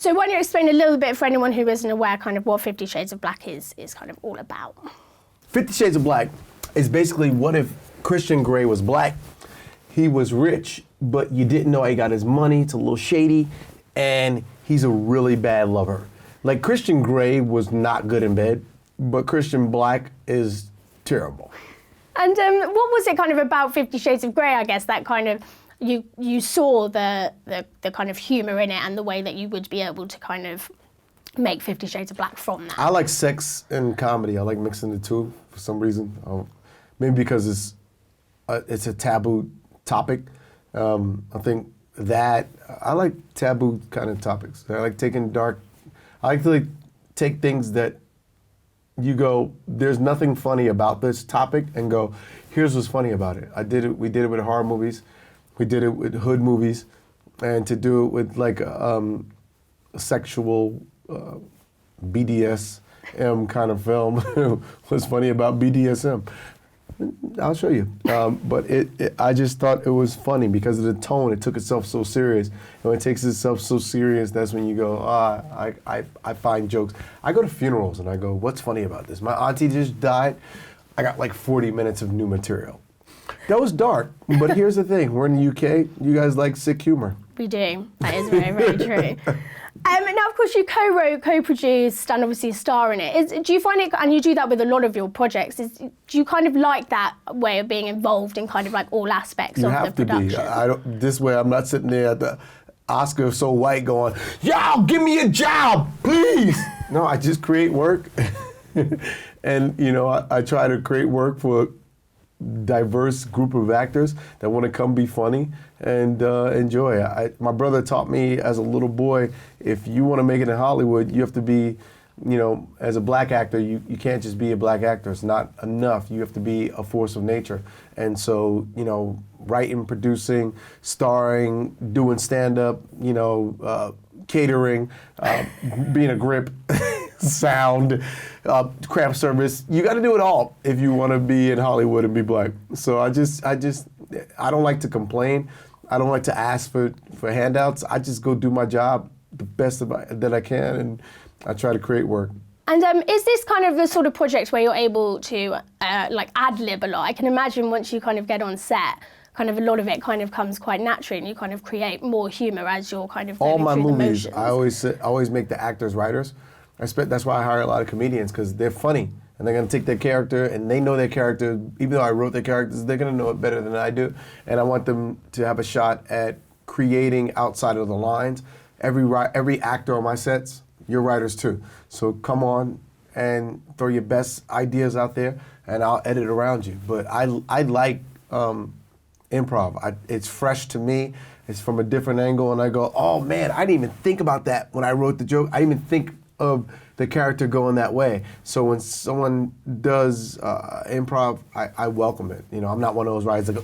So why don't you explain a little bit for anyone who isn't aware kind of what 50 Shades of Black is kind of all about? 50 Shades of Black is basically what if Christian Grey was black, he was rich, but you didn't know how he got his money, it's a little shady, and he's a really bad lover. Like Christian Grey was not good in bed, but Christian Black is terrible. And what was it kind of about 50 Shades of Grey, I guess, that kind of, you saw the kind of humour in it and the way that you would be able to kind of make 50 Shades of Black from that? I like sex and comedy. I like mixing the two for some reason. Maybe because it's a taboo topic. I think that, I like taboo kind of topics. I like taking I like to take things that you go, there's nothing funny about this topic, and go, here's what's funny about it. We did it with horror movies. We did it with hood movies, and to do it with like a sexual BDSM kind of film. What's funny about BDSM? I'll show you. But I just thought it was funny because of the tone. It took itself so serious. And when it takes itself so serious, that's when you go, I find jokes. I go to funerals and I go, what's funny about this? My auntie just died. I got like 40 minutes of new material. That was dark, but here's the thing. We're in the UK. You guys like sick humor. We do. That is very, very true. Now, of course, you co-wrote, co-produced, and obviously star in it. Do you find it, and you do that with a lot of your projects, do you kind of like that way of being involved in kind of like all aspects of the production? You have to be. This way, I'm not sitting there at the Oscar so white going, y'all, give me a job, please. No, I just create work. And, you know, I try to create work for diverse group of actors that want to come be funny and enjoy. My brother taught me as a little boy, if you want to make it in Hollywood, you have to be, you know, as a black actor, you can't just be a black actor. It's not enough. You have to be a force of nature. And so, you know, writing, producing, starring, doing stand-up, you know, catering, being a grip, sound, craft service. You got to do it all if you want to be in Hollywood and be black. So I don't like to complain. I don't like to ask for handouts. I just go do my job the best that I can, and I try to create work. And is this kind of the sort of project where you're able to like ad-lib a lot? I can imagine once you kind of get on set, kind of a lot of it kind of comes quite naturally, and you kind of create more humor as you're kind of going through the motions. All my movies, I always make the actors writers. That's why I hire a lot of comedians, because they're funny, and they're gonna take their character, and they know their character. Even though I wrote their characters, they're gonna know it better than I do, and I want them to have a shot at creating outside of the lines. Every actor on my sets, you're writers too. So come on and throw your best ideas out there, and I'll edit around you. But I like improv. It's fresh to me. It's from a different angle, and I go, oh man, I didn't even think about that when I wrote the joke. I didn't even think of the character going that way. So when someone does improv, I welcome it. You know, I'm not one of those writers that go,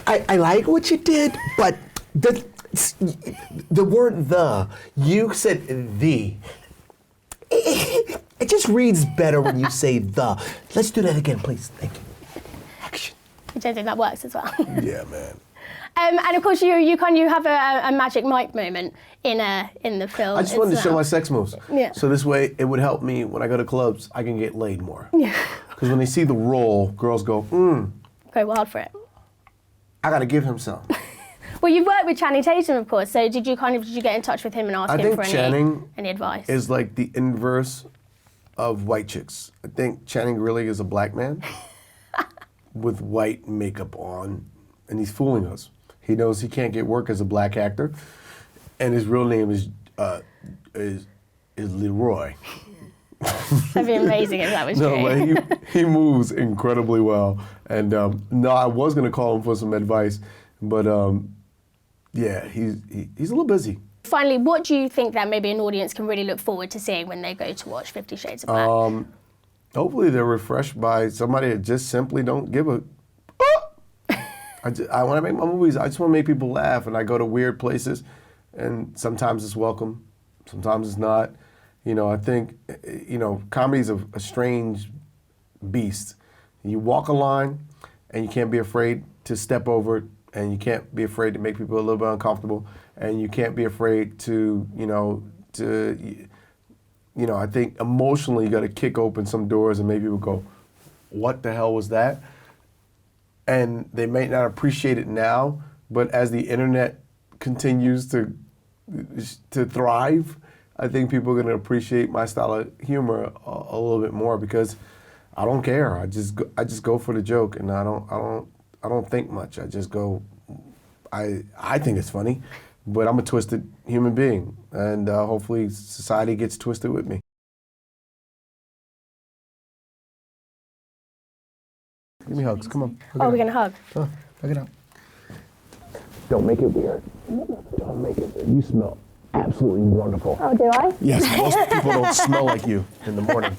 I like what you did, but the word the, you said the. It just reads better when you say the. Let's do that again, please. Thank you. Action. I don't think that works as well. Yeah, man. And of course, you have a magic Mike moment in the film. I just wanted to show my sex moves. Yeah. So this way, it would help me when I go to clubs. I can get laid more. Yeah. Because when they see the role, girls go, go wild for it. I got to give him some. Well, you've worked with Channing Tatum, of course. So did you get in touch with him and ask him for any advice? Is like the inverse of white chicks. I think Channing really is a black man with white makeup on, and he's fooling us. He knows he can't get work as a black actor, and his real name is Leroy. That'd be amazing if that was true. No, but he moves incredibly well, and no, I was gonna call him for some advice, but yeah, he's a little busy. Finally, what do you think that maybe an audience can really look forward to seeing when they go to watch 50 Shades of Black? Hopefully they're refreshed by somebody that just simply don't give a. When I make my movies, I just want to make people laugh, and I go to weird places, and sometimes it's welcome, sometimes it's not. You know, I think, you know, comedy's a strange beast. You walk a line, and you can't be afraid to step over it, and you can't be afraid to make people a little bit uncomfortable, and you can't be afraid to, I think emotionally you got to kick open some doors and make people go, what the hell was that? And they may not appreciate it now, but as the internet continues to thrive, I think people are going to appreciate my style of humor a little bit more, because I don't care. I just go for the joke, and I don't think much. I just go. I think it's funny, but I'm a twisted human being, and hopefully society gets twisted with me. Give me hugs. Come on. Oh, we're gonna hug. Oh, hug it out. Don't make it weird. Don't make it weird. You smell absolutely wonderful. Oh, do I? Yes, most people don't smell like you in the morning.